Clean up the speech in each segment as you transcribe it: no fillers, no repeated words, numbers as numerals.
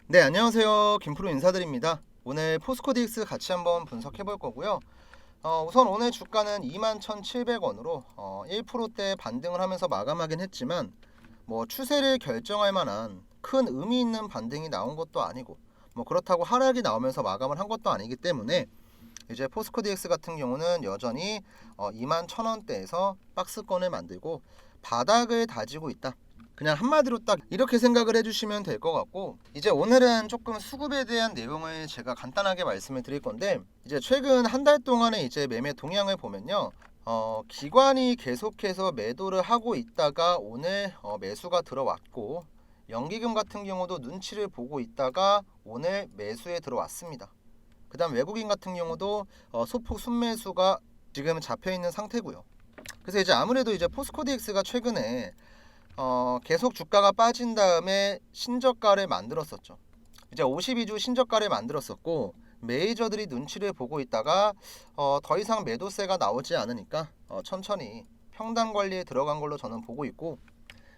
네, 안녕하세요. 김프로 인사드립니다. 오늘 포스코DX 같이 한번 분석해 볼 거고요. 우선 오늘 주가는 21,700원으로 1%대 반등을 하면서 마감하긴 했지만 뭐 추세를 결정할 만한 큰 의미 있는 반등이 나온 것도 아니고 뭐 그렇다고 하락이 나오면서 마감을 한 것도 아니기 때문에 이제 포스코DX 같은 경우는 여전히 21,000원대에서 박스권을 만들고 바닥을 다지고 있다. 그냥 한마디로 딱 이렇게 생각을 해주시면 될 것 같고, 이제 오늘은 조금 수급에 대한 내용을 제가 간단하게 말씀을 드릴 건데, 이제 최근 한 달 동안의 이제 매매 동향을 보면요, 기관이 계속해서 매도를 하고 있다가 오늘 매수가 들어왔고, 연기금 같은 경우도 눈치를 보고 있다가 오늘 매수에 들어왔습니다. 그 다음 외국인 같은 경우도 소폭 순매수가 지금 잡혀 있는 상태고요. 그래서 이제 아무래도 이제 포스코DX가 최근에 계속 주가가 빠진 다음에 신저가를 만들었었죠. 이제 52주 신저가를 만들었었고, 메이저들이 눈치를 보고 있다가 더 이상 매도세가 나오지 않으니까 천천히 평단 관리에 들어간 걸로 저는 보고 있고,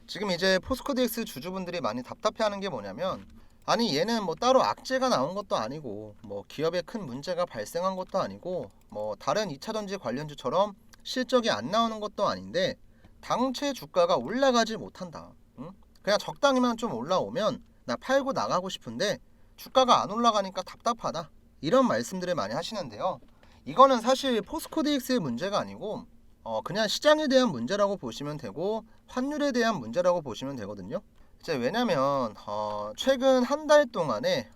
지금 이제 포스코DX 주주분들이 많이 답답해하는 게 뭐냐면, 아니 얘는 뭐 따로 악재가 나온 것도 아니고 뭐 기업에 큰 문제가 발생한 것도 아니고 뭐 다른 2차전지 관련주처럼 실적이 안 나오는 것도 아닌데 당최 주가가 올라가지 못한다. 응? 그냥 적당히만 좀 올라오면 나 팔고 나가고 싶은데 주가가 안 올라가니까 답답하다. 이런 말씀들을 많이 하시는데요. 이거는 사실 포스코DX의 문제가 아니고 그냥 시장에 대한 문제라고 보시면 되고 환율에 대한 문제라고 보시면 되거든요. 이제 왜냐면 최근 한 달 동안에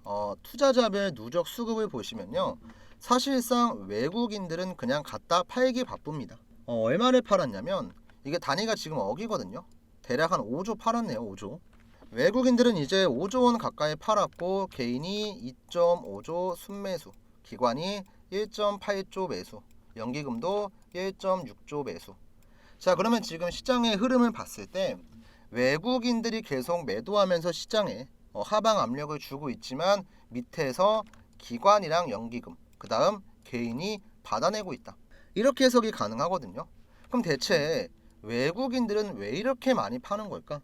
투자자별 누적 수급을 보시면요. 사실상 외국인들은 그냥 갖다 팔기 바쁩니다. 얼마를 팔았냐면 이게 단위가 지금 억이거든요. 대략 한 5조 팔았네요. 5조. 외국인들은 이제 5조 원 가까이 팔았고 개인이 2.5조 순매수, 기관이 1.8조 매수, 연기금도 1.6조 매수. 자, 그러면 지금 시장의 흐름을 봤을 때 외국인들이 계속 매도하면서 시장에 하방 압력을 주고 있지만 밑에서 기관이랑 연기금, 그 다음 개인이 받아내고 있다. 이렇게 해석이 가능하거든요. 그럼 대체 외국인들은 왜 이렇게 많이 파는 걸까?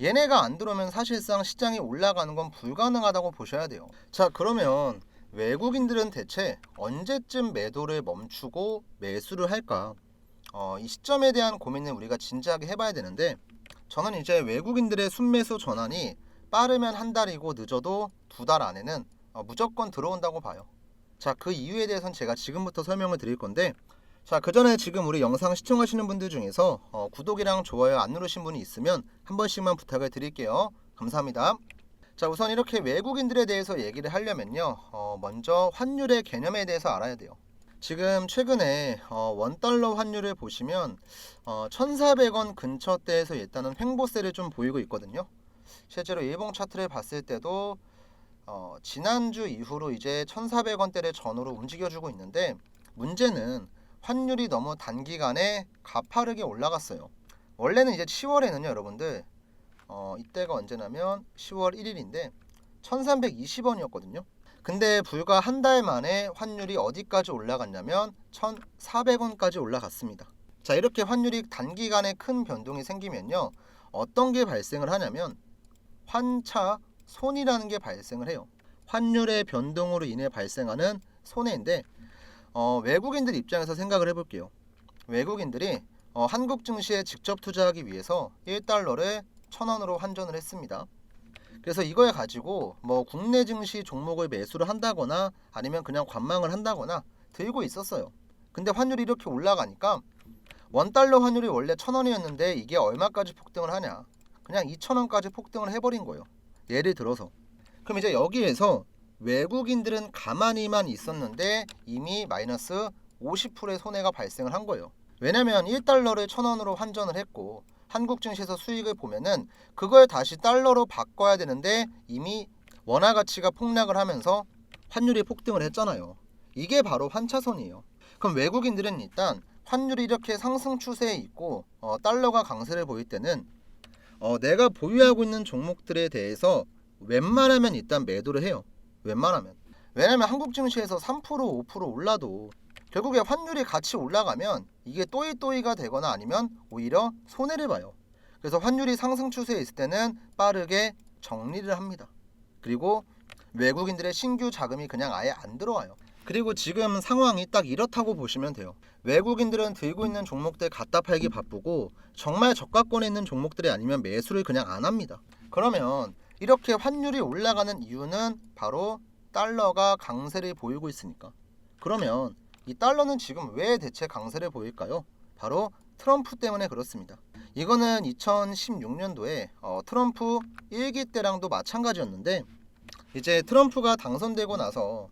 얘네가 안 들어오면 사실상 시장이 올라가는 건 불가능하다고 보셔야 돼요. 자, 그러면 외국인들은 대체 언제쯤 매도를 멈추고 매수를 할까? 이 시점에 대한 고민을 우리가 진지하게 해봐야 되는데, 저는 이제 외국인들의 순매수 전환이 빠르면 한 달이고 늦어도 2달 안에는 무조건 들어온다고 봐요. 자, 그 이유에 대해서는 제가 지금부터 설명을 드릴 건데, 자, 그 전에 지금 우리 영상 시청하시는 분들 중에서 구독이랑 좋아요 안 누르신 분이 있으면 한 번씩만 부탁을 드릴게요. 감사합니다. 자, 우선 이렇게 외국인들에 대해서 얘기를 하려면요, 먼저 환율의 개념에 대해서 알아야 돼요. 지금 최근에 원달러 환율을 보시면 1,400원 근처대에서 일단은 횡보세를 좀 보이고 있거든요. 실제로 일봉 차트를 봤을 때도 지난주 이후로 이제 1,400원대를 전후로 움직여주고 있는데, 문제는 환율이 너무 단기간에 가파르게 올라갔어요. 원래는 이제 10월에는요, 여러분들 이때가 언제냐면 10월 1일인데 1,320원이었거든요. 근데 불과 한 달 만에 환율이 어디까지 올라갔냐면 1,400원까지 올라갔습니다. 자, 이렇게 환율이 단기간에 큰 변동이 생기면요, 어떤 게 발생을 하냐면 환차 손이라는 게 발생을 해요. 환율의 변동으로 인해 발생하는 손해인데, 외국인들 입장에서 생각을 해볼게요. 외국인들이 한국 증시에 직접 투자하기 위해서 1달러를 1,000원으로 환전을 했습니다. 그래서 이거에 가지고 뭐 국내 증시 종목을 매수를 한다거나 아니면 그냥 관망을 한다거나 들고 있었어요. 근데 환율이 이렇게 올라가니까 원달러 환율이 원래 1,000원이었는데 이게 얼마까지 폭등을 하냐? 그냥 2,000원까지 폭등을 해버린 거예요. 예를 들어서. 그럼 이제 여기에서 외국인들은 가만히만 있었는데 이미 마이너스 50%의 손해가 발생을 한 거예요. 왜냐면 1달러를 1,000원으로 환전을 했고 한국 증시에서 수익을 보면은 그걸 다시 달러로 바꿔야 되는데 이미 원화 가치가 폭락을 하면서 환율이 폭등을 했잖아요. 이게 바로 환차손이에요. 그럼 외국인들은 일단 환율이 이렇게 상승 추세에 있고 달러가 강세를 보일 때는 내가 보유하고 있는 종목들에 대해서 웬만하면 일단 매도를 해요. 웬만하면. 왜냐면 한국 증시에서 3% 5% 올라도 결국에 환율이 같이 올라가면 이게 또이또이가 되거나 아니면 오히려 손해를 봐요. 그래서 환율이 상승 추세에 있을 때는 빠르게 정리를 합니다. 그리고 외국인들의 신규 자금이 그냥 아예 안 들어와요. 그리고 지금 상황이 딱 이렇다고 보시면 돼요. 외국인들은 들고 있는 종목들 갖다 팔기 바쁘고 정말 저가권에 있는 종목들이 아니면 매수를 그냥 안 합니다. 그러면 이렇게 환율이 올라가는 이유는 바로 달러가 강세를 보이고 있으니까. 그러면 이 달러는 지금 왜 대체 강세를 보일까요? 바로 트럼프 때문에 그렇습니다. 이거는 2016년도에 트럼프 1기 때랑도 마찬가지였는데, 이제 트럼프가 당선되고 나서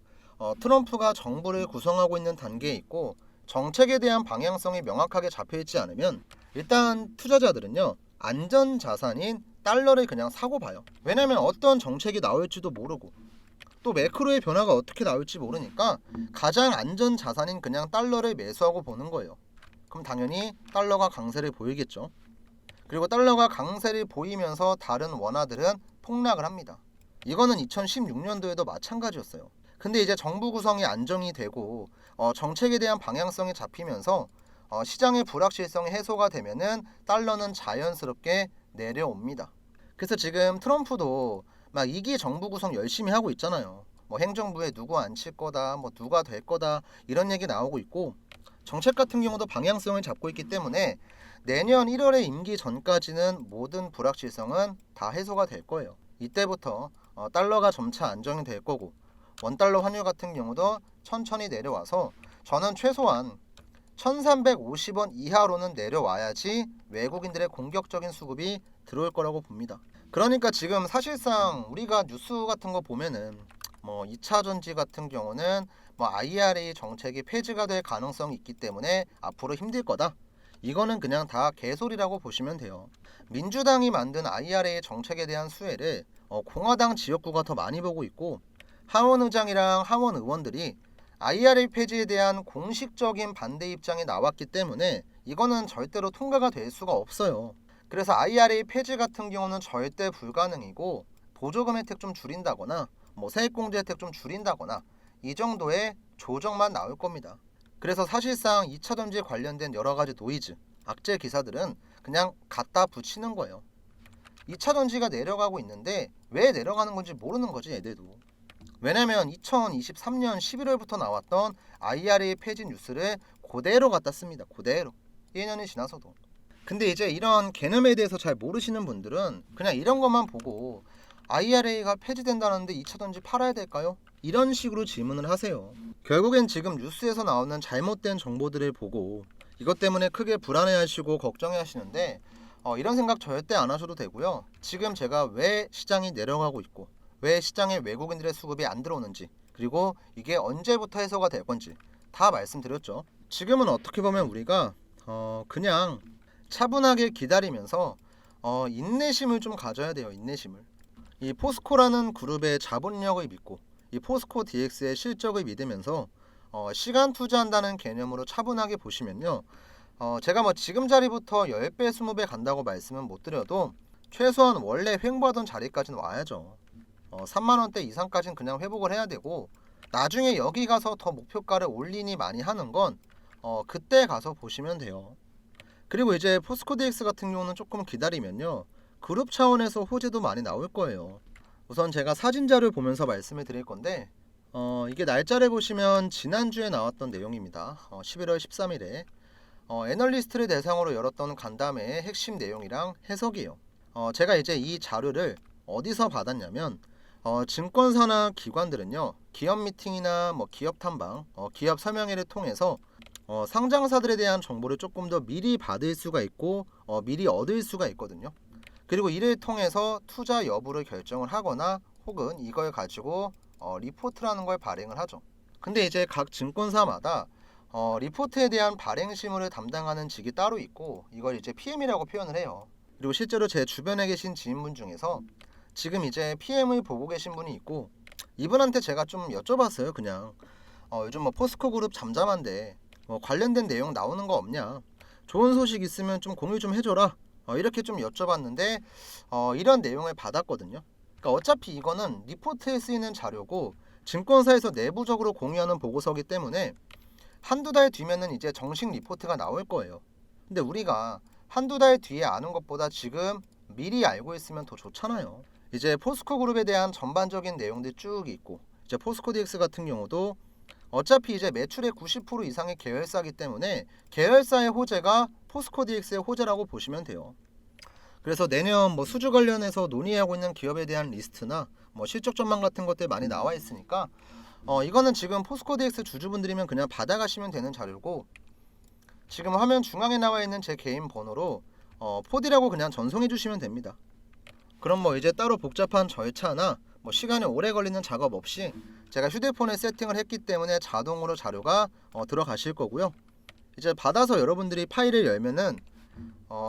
트럼프가 정부를 구성하고 있는 단계에 있고 정책에 대한 방향성이 명확하게 잡혀있지 않으면 일단 투자자들은요, 안전자산인 달러를 그냥 사고 봐요. 왜냐면 어떤 정책이 나올지도 모르고 또 매크로의 변화가 어떻게 나올지 모르니까 가장 안전자산인 그냥 달러를 매수하고 보는 거예요. 그럼 당연히 달러가 강세를 보이겠죠. 그리고 달러가 강세를 보이면서 다른 원화들은 폭락을 합니다. 이거는 2016년도에도 마찬가지였어요. 근데 이제 정부 구성이 안정이 되고 정책에 대한 방향성이 잡히면서 시장의 불확실성이 해소가 되면은 달러는 자연스럽게 내려옵니다. 그래서 지금 트럼프도 막 2기 정부 구성 열심히 하고 있잖아요. 뭐 행정부에 누구 앉힐 거다, 뭐 누가 될 거다 이런 얘기 나오고 있고, 정책 같은 경우도 방향성을 잡고 있기 때문에 내년 1월에 임기 전까지는 모든 불확실성은 다 해소가 될 거예요. 이때부터 달러가 점차 안정이 될 거고 원달러 환율 같은 경우도 천천히 내려와서 저는 최소한 1350원 이하로는 내려와야지 외국인들의 공격적인 수급이 들어올 거라고 봅니다. 그러니까 지금 사실상 우리가 뉴스 같은 거 보면은 뭐 2차 전지 같은 경우는 뭐 IRA 정책이 폐지가 될 가능성이 있기 때문에 앞으로 힘들 거다. 이거는 그냥 다 개소리라고 보시면 돼요. 민주당이 만든 IRA 정책에 대한 수혜를 공화당 지역구가 더 많이 보고 있고, 하원 의장이랑 하원 의원들이 IRA 폐지에 대한 공식적인 반대 입장이 나왔기 때문에 이거는 절대로 통과가 될 수가 없어요. 그래서 IRA 폐지 같은 경우는 절대 불가능이고, 보조금 혜택 좀 줄인다거나 뭐 세액공제 혜택 좀 줄인다거나 이 정도의 조정만 나올 겁니다. 그래서 사실상 2차 전지 관련된 여러 가지 노이즈, 악재 기사들은 그냥 갖다 붙이는 거예요. 2차 전지가 내려가고 있는데 왜 내려가는 건지 모르는 거지 얘들도. 왜냐면 2023년 11월부터 나왔던 IRA 폐지 뉴스를 그대로 갖다 씁니다. 그대로. 1년이 지나서도. 근데 이제 이런 개념에 대해서 잘 모르시는 분들은 그냥 이런 것만 보고 IRA가 폐지된다는데 2차 전지 팔아야 될까요? 이런 식으로 질문을 하세요. 결국엔 지금 뉴스에서 나오는 잘못된 정보들을 보고 이것 때문에 크게 불안해하시고 걱정해하시는데 이런 생각 절대 안 하셔도 되고요. 지금 제가 왜 시장이 내려가고 있고 왜 시장에 외국인들의 수급이 안 들어오는지, 그리고 이게 언제부터 해소가 될 건지 다 말씀드렸죠. 지금은 어떻게 보면 우리가 그냥 차분하게 기다리면서 인내심을 좀 가져야 돼요. 인내심을. 이 포스코라는 그룹의 자본력을 믿고 이 포스코 DX의 실적을 믿으면서 시간 투자한다는 개념으로 차분하게 보시면요, 제가 뭐 지금 자리부터 10배 20배 간다고 말씀은 못 드려도 최소한 원래 횡보하던 자리까지는 와야죠. 3만원대 이상까지는 그냥 회복을 해야 되고, 나중에 여기 가서 더 목표가를 올리니 많이 하는 건 그때 가서 보시면 돼요. 그리고 이제 포스코 DX 같은 경우는 조금 기다리면요, 그룹 차원에서 호재도 많이 나올 거예요. 우선 제가 사진자를 보면서 말씀을 드릴 건데 이게 날짜를 보시면 지난주에 나왔던 내용입니다. 11월 13일에 애널리스트를 대상으로 열었던 간담회의 핵심 내용이랑 해석이에요. 제가 이제 이 자료를 어디서 받았냐면 증권사나 기관들은요, 기업 미팅이나 뭐 기업 탐방, 기업 설명회를 통해서 상장사들에 대한 정보를 조금 더 미리 받을 수가 있고 미리 얻을 수가 있거든요. 그리고 이를 통해서 투자 여부를 결정을 하거나 혹은 이걸 가지고 리포트라는 걸 발행을 하죠. 근데 이제 각 증권사마다 리포트에 대한 발행 실무를 담당하는 직이 따로 있고 이걸 이제 PM이라고 표현을 해요. 그리고 실제로 제 주변에 계신 지인분 중에서 지금 이제 PM을 보고 계신 분이 있고, 이분한테 제가 좀 여쭤봤어요. 그냥 요즘 뭐 포스코 그룹 잠잠한데 관련된 내용 나오는 거 없냐, 좋은 소식 있으면 좀 공유 좀 해줘라, 이렇게 좀 여쭤봤는데 이런 내용을 받았거든요. 그러니까 어차피 이거는 리포트에 쓰이는 자료고 증권사에서 내부적으로 공유하는 보고서이기 때문에 한두 달 뒤면은 이제 정식 리포트가 나올 거예요. 근데 우리가 한두 달 뒤에 아는 것보다 지금 미리 알고 있으면 더 좋잖아요. 이제 포스코 그룹에 대한 전반적인 내용들이 쭉 있고, 이제 포스코 DX 같은 경우도 어차피 이제 매출의 90% 이상의 계열사이기 때문에 계열사의 호재가 포스코 DX의 호재라고 보시면 돼요. 그래서 내년 뭐 수주 관련해서 논의하고 있는 기업에 대한 리스트나 뭐 실적 전망 같은 것들 많이 나와 있으니까 이거는 지금 포스코 DX 주주분들이면 그냥 받아가시면 되는 자료고, 지금 화면 중앙에 나와 있는 제 개인 번호로 4D라고 그냥 전송해 주시면 됩니다. 그럼 뭐 이제 따로 복잡한 절차나 뭐 시간이 오래 걸리는 작업 없이 제가 휴대폰에 세팅을 했기 때문에 자동으로 자료가 들어가실 거고요. 이제 받아서 여러분들이 파일을 열면은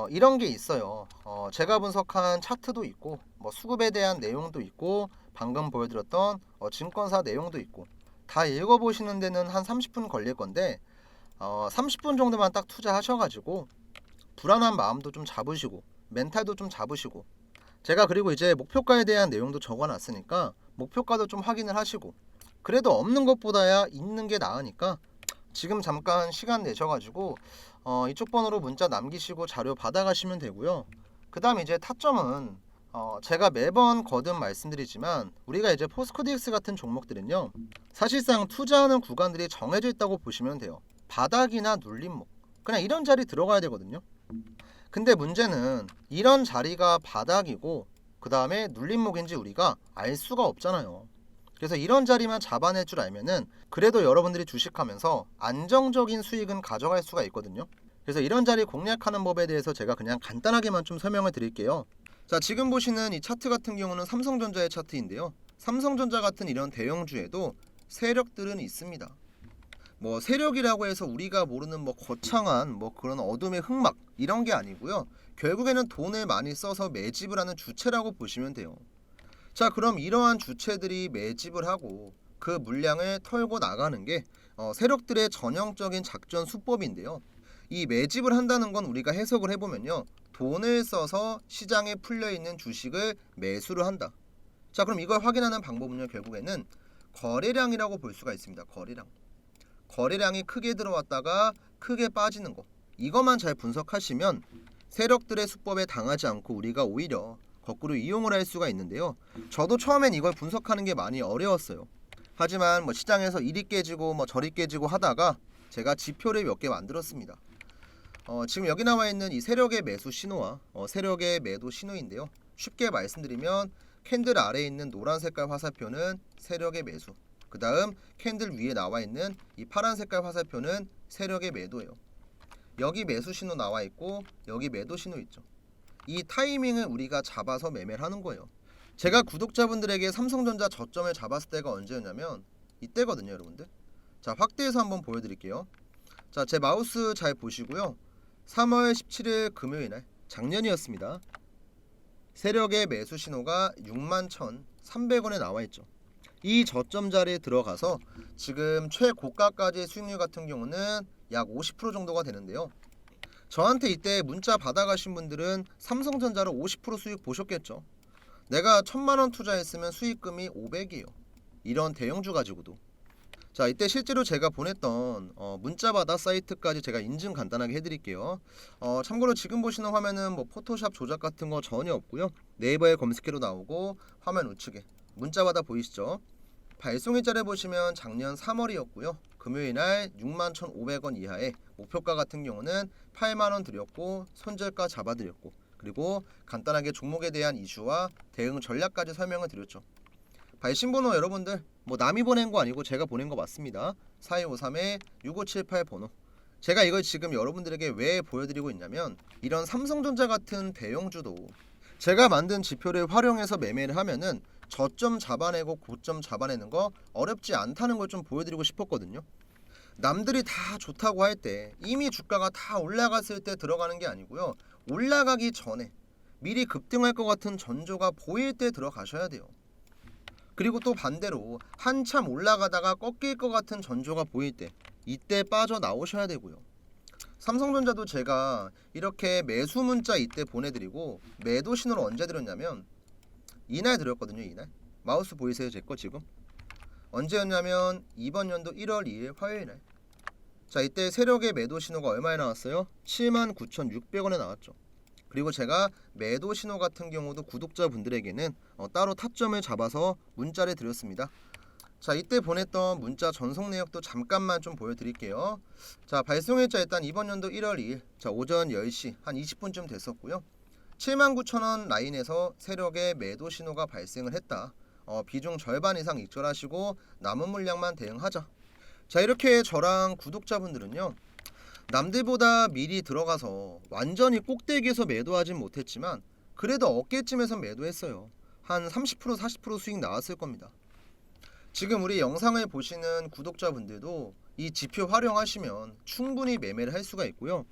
이런 게 있어요. 제가 분석한 차트도 있고, 뭐 수급에 대한 내용도 있고, 방금 보여드렸던 증권사 내용도 있고, 다 읽어보시는 데는 한 30분 걸릴 건데 30분 정도만 딱 투자하셔가지고 불안한 마음도 좀 잡으시고 멘탈도 좀 잡으시고, 제가 그리고 이제 목표가에 대한 내용도 적어놨으니까 목표가도 좀 확인을 하시고, 그래도 없는 것보다야 있는 게 나으니까 지금 잠깐 시간 내셔가지고 이쪽 번호로 문자 남기시고 자료 받아가시면 되고요. 그 다음 이제 타점은 제가 매번 거듭 말씀드리지만 우리가 이제 포스코 DX 같은 종목들은요, 사실상 투자하는 구간들이 정해져 있다고 보시면 돼요. 바닥이나 눌림목, 그냥 이런 자리 들어가야 되거든요. 근데 문제는 이런 자리가 바닥이고 그 다음에 눌림목인지 우리가 알 수가 없잖아요. 그래서 이런 자리만 잡아낼 줄 알면은 그래도 여러분들이 주식하면서 안정적인 수익은 가져갈 수가 있거든요. 그래서 이런 자리 공략하는 법에 대해서 제가 그냥 간단하게만 좀 설명을 드릴게요. 자, 지금 보시는 이 차트 같은 경우는 삼성전자의 차트인데요. 삼성전자 같은 이런 대형주에도 세력들은 있습니다. 뭐 세력이라고 해서 우리가 모르는 뭐 거창한 뭐 그런 어둠의 흑막 이런 게 아니고요. 결국에는 돈을 많이 써서 매집을 하는 주체라고 보시면 돼요. 자, 그럼 이러한 주체들이 매집을 하고 그 물량을 털고 나가는 게 세력들의 전형적인 작전 수법인데요. 이 매집을 한다는 건 우리가 해석을 해보면요, 돈을 써서 시장에 풀려있는 주식을 매수를 한다. 자, 그럼 이걸 확인하는 방법은요, 결국에는 거래량이라고 볼 수가 있습니다. 거래량이 크게 들어왔다가 크게 빠지는 거, 이것만 잘 분석하시면 세력들의 수법에 당하지 않고 우리가 오히려 거꾸로 이용을 할 수가 있는데요. 저도 처음엔 이걸 분석하는 게 많이 어려웠어요. 하지만 뭐 시장에서 이리 깨지고 뭐 저리 깨지고 하다가 제가 지표를 몇 개 만들었습니다. 지금 여기 나와 있는 이 세력의 매수 신호와 세력의 매도 신호인데요. 쉽게 말씀드리면 캔들 아래에 있는 노란 색깔 화살표는 세력의 매수, 그 다음 캔들 위에 나와 있는 이 파란 색깔 화살표는 세력의 매도예요. 여기 매수 신호 나와 있고 여기 매도 신호 있죠. 이 타이밍을 우리가 잡아서 매매를 하는 거예요. 제가 구독자분들에게 삼성전자 저점을 잡았을 때가 언제였냐면 이때거든요, 여러분들. 자, 확대해서 한번 보여드릴게요. 자, 제 마우스 잘 보시고요. 3월 17일 금요일날, 작년이었습니다. 세력의 매수 신호가 61,300원에 나와 있죠. 이 저점 자리에 들어가서 지금 최고가까지의 수익률 같은 경우는 약 50% 정도가 되는데요. 저한테 이때 문자 받아가신 분들은 삼성전자로 50% 수익 보셨겠죠. 내가 1000만원 투자했으면 수익금이 500이에요. 이런 대형주 가지고도. 자, 이때 실제로 제가 보냈던 문자받아 사이트까지 제가 인증 간단하게 해드릴게요. 참고로 지금 보시는 화면은 뭐 포토샵 조작 같은 거 전혀 없고요. 네이버에 검색해도 나오고 화면 우측에 문자받아 보이시죠? 발송일자를 보시면 작년 3월이었고요. 금요일날 61,500원 이하에 목표가 같은 경우는 8만원 드렸고 손절가 잡아드렸고, 그리고 간단하게 종목에 대한 이슈와 대응 전략까지 설명을 드렸죠. 발신번호 여러분들 뭐 남이 보낸 거 아니고 제가 보낸 거 맞습니다. 4253-6578 번호. 제가 이걸 지금 여러분들에게 왜 보여드리고 있냐면 이런 삼성전자 같은 대형주도 제가 만든 지표를 활용해서 매매를 하면은 저점 잡아내고 고점 잡아내는 거 어렵지 않다는 걸 좀 보여드리고 싶었거든요. 남들이 다 좋다고 할 때 이미 주가가 다 올라갔을 때 들어가는 게 아니고요. 올라가기 전에 미리 급등할 것 같은 전조가 보일 때 들어가셔야 돼요. 그리고 또 반대로 한참 올라가다가 꺾일 것 같은 전조가 보일 때 이때 빠져나오셔야 되고요. 삼성전자도 제가 이렇게 매수 문자 이때 보내드리고 매도 신호를 언제 드렸냐면 이날 드렸거든요. 이날 마우스 보이세요? 제 거 지금 언제였냐면 이번 연도 1월 2일 화요일날. 자, 이때 세력의 매도 신호가 얼마에 나왔어요? 79,600원에 나왔죠. 그리고 제가 매도 신호 같은 경우도 구독자분들에게는 따로 타점을 잡아서 문자를 드렸습니다. 자, 이때 보냈던 문자 전송 내역도 잠깐만 좀 보여드릴게요. 자, 발송일자 일단 이번 연도 1월 2일 자 오전 10시 한 20분쯤 됐었고요. 79,000원 라인에서 세력의 매도 신호가 발생을 했다. 비중 절반 이상 익절하시고 남은 물량만 대응하자. 자, 이렇게 저랑 구독자분들은요, 남들보다 미리 들어가서 완전히 꼭대기에서 매도하진 못했지만 그래도 어깨쯤에서 매도했어요. 한 30% 40% 수익 나왔을 겁니다. 지금 우리 영상을 보시는 구독자분들도 이 지표 활용하시면 충분히 매매를 할 수가 있고요.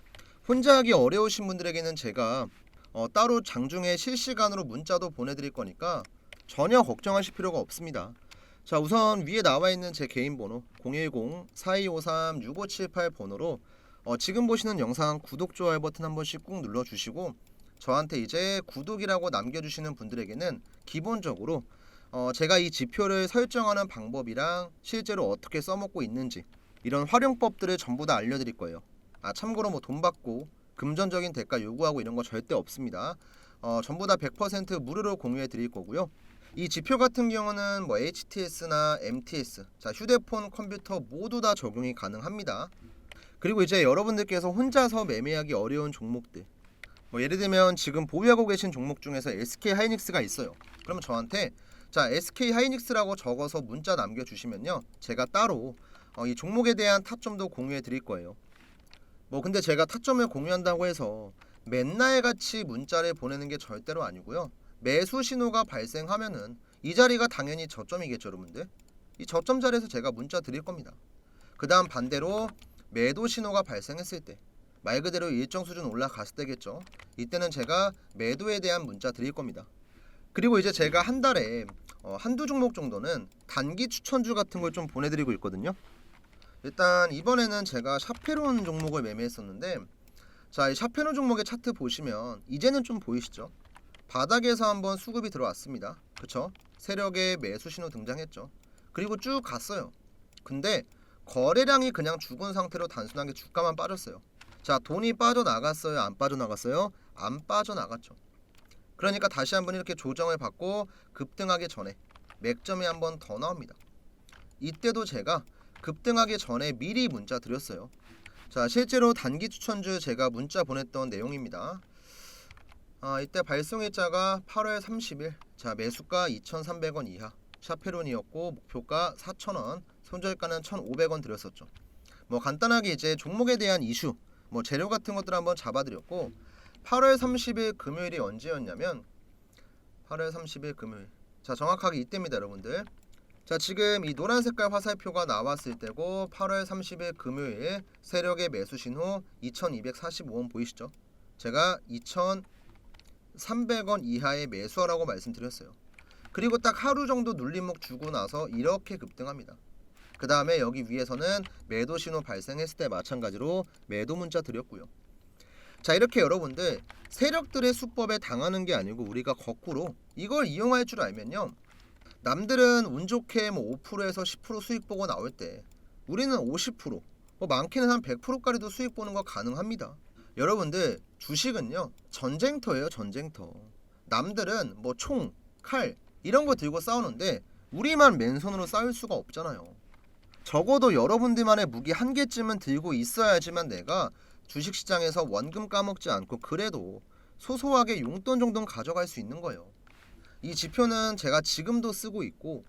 혼자 하기 어려우신 분들에게는 제가 따로 장중에 실시간으로 문자도 보내드릴 거니까 전혀 걱정하실 필요가 없습니다. 자, 우선 위에 나와 있는 제 개인 번호 010-4253-6578 번호로 지금 보시는 영상 구독, 좋아요 버튼 한 번씩 꾹 눌러주시고 저한테 이제 구독이라고 남겨주시는 분들에게는 기본적으로 제가 이 지표를 설정하는 방법이랑 실제로 어떻게 써먹고 있는지 이런 활용법들을 전부 다 알려드릴 거예요. 참고로 뭐 돈 받고 금전적인 대가 요구하고 이런 거 절대 없습니다. 전부 다 100% 무료로 공유해 드릴 거고요. 이 지표 같은 경우는 뭐 HTS나 MTS, 자, 휴대폰, 컴퓨터 모두 다 적용이 가능합니다. 그리고 이제 여러분들께서 혼자서 매매하기 어려운 종목들, 뭐 예를 들면 지금 보유하고 계신 종목 중에서 SK 하이닉스가 있어요. 그러면 저한테 자, SK 하이닉스라고 적어서 문자 남겨주시면요, 제가 따로 이 종목에 대한 타점도 공유해 드릴 거예요. 뭐 근데 제가 타점을 공유한다고 해서 맨날 같이 문자를 보내는 게 절대로 아니고요. 매수 신호가 발생하면은 이 자리가 당연히 저점이겠죠, 여러분들. 이 저점 자리에서 제가 문자 드릴 겁니다. 그 다음 반대로 매도 신호가 발생했을 때, 말 그대로 일정 수준 올라갔을 때겠죠. 이때는 제가 매도에 대한 문자 드릴 겁니다. 그리고 이제 제가 한 달에 한두 종목 정도는 단기 추천주 같은 걸 좀 보내드리고 있거든요. 일단 이번에는 제가 샤페론 종목을 매매했었는데, 자, 이 샤페론 종목의 차트 보시면 이제는 좀 보이시죠? 바닥에서 한번 수급이 들어왔습니다. 그쵸? 세력의 매수 신호 등장했죠. 그리고 쭉 갔어요. 근데 거래량이 그냥 죽은 상태로 단순하게 주가만 빠졌어요. 자, 돈이 빠져나갔어요? 안 빠져나갔어요? 안 빠져나갔죠. 그러니까 다시 한번 이렇게 조정을 받고 급등하기 전에 맥점이 한번 더 나옵니다. 이때도 제가 급등하기 전에 미리 문자 드렸어요. 자, 실제로 단기 추천주 제가 문자 보냈던 내용입니다. 이때 발송일자가 8월 30일, 자, 매수가 2,300원 이하 샤페론이었고 목표가 4,000원, 손절가는 1,500원 드렸었죠. 뭐 간단하게 이제 종목에 대한 이슈, 뭐 재료 같은 것들 한번 잡아드렸고, 8월 30일 금요일이 언제였냐면 8월 30일 금요일, 자, 정확하게 이때입니다, 여러분들. 자, 지금 이 노란 색깔 화살표가 나왔을 때고 8월 30일 금요일 세력의 매수 신호 2,245원 보이시죠? 제가 2,300원 이하의 매수하라고 말씀드렸어요. 그리고 딱 하루 정도 눌림목 주고 나서 이렇게 급등합니다. 그 다음에 여기 위에서는 매도 신호 발생했을 때 마찬가지로 매도 문자 드렸고요. 자, 이렇게 여러분들 세력들의 수법에 당하는 게 아니고 우리가 거꾸로 이걸 이용할 줄 알면요, 남들은 운 좋게 뭐 5%에서 10% 수익 보고 나올 때 우리는 50%, 뭐 많게는 한 100%까지도 수익 보는 거 가능합니다. 여러분들 주식은요 전쟁터예요, 전쟁터. 남들은 뭐 총, 칼 이런 거 들고 싸우는데 우리만 맨손으로 싸울 수가 없잖아요. 적어도 여러분들만의 무기 한 개쯤은 들고 있어야지만 내가 주식시장에서 원금 까먹지 않고 그래도 소소하게 용돈 정도는 가져갈 수 있는 거예요. 이 지표는 제가 지금도 쓰고 있고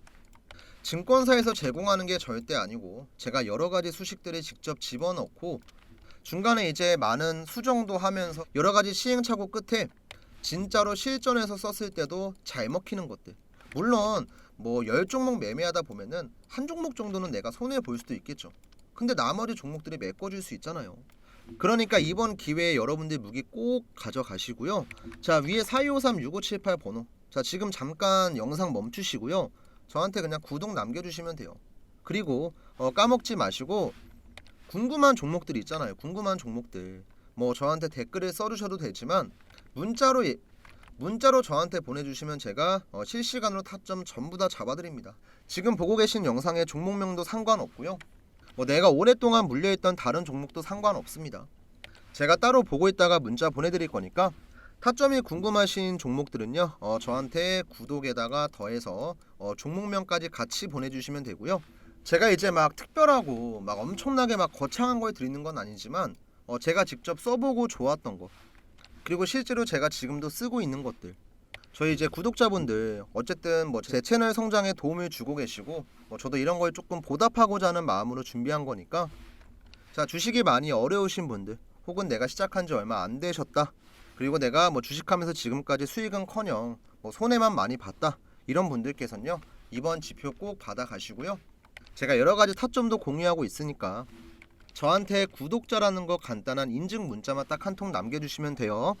증권사에서 제공하는 게 절대 아니고 제가 여러가지 수식들을 직접 집어넣고 중간에 이제 많은 수정도 하면서 여러가지 시행착오 끝에 진짜로 실전에서 썼을 때도 잘 먹히는 것들. 물론 뭐 10종목 매매하다 보면은 한 종목 정도는 내가 손해볼 수도 있겠죠. 근데 나머지 종목들이 메꿔줄 수 있잖아요. 그러니까 이번 기회에 여러분들 무기 꼭 가져가시고요. 자, 위에 4253-6578 번호, 자, 지금 잠깐 영상 멈추시고요. 저한테 그냥 구독 남겨주시면 돼요. 그리고 까먹지 마시고 궁금한 종목들 있잖아요. 궁금한 종목들 뭐 저한테 댓글을 써주셔도 되지만 문자로 저한테 보내주시면 제가 실시간으로 타점 전부 다 잡아드립니다. 지금 보고 계신 영상의 종목명도 상관없고요. 뭐 내가 오랫동안 물려있던 다른 종목도 상관없습니다. 제가 따로 보고 있다가 문자 보내드릴 거니까 타점이 궁금하신 종목들은요, 저한테 구독에다가 더해서 종목명까지 같이 보내주시면 되고요. 제가 이제 막 특별하고 막 엄청나게 막 거창한 걸 드리는 건 아니지만 제가 직접 써보고 좋았던 거, 그리고 실제로 제가 지금도 쓰고 있는 것들, 저희 이제 구독자분들 어쨌든 뭐 제 채널 성장에 도움을 주고 계시고 저도 이런 걸 조금 보답하고자 하는 마음으로 준비한 거니까, 자, 주식이 많이 어려우신 분들, 혹은 내가 시작한 지 얼마 안 되셨다, 그리고 내가 뭐 주식하면서 지금까지 수익은커녕 뭐 손해만 많이 봤다, 이런 분들께서는요, 이번 지표 꼭 받아 가시고요. 제가 여러 가지 타점도 공유하고 있으니까 저한테 구독자라는 거 간단한 인증 문자만 딱 한 통 남겨주시면 돼요.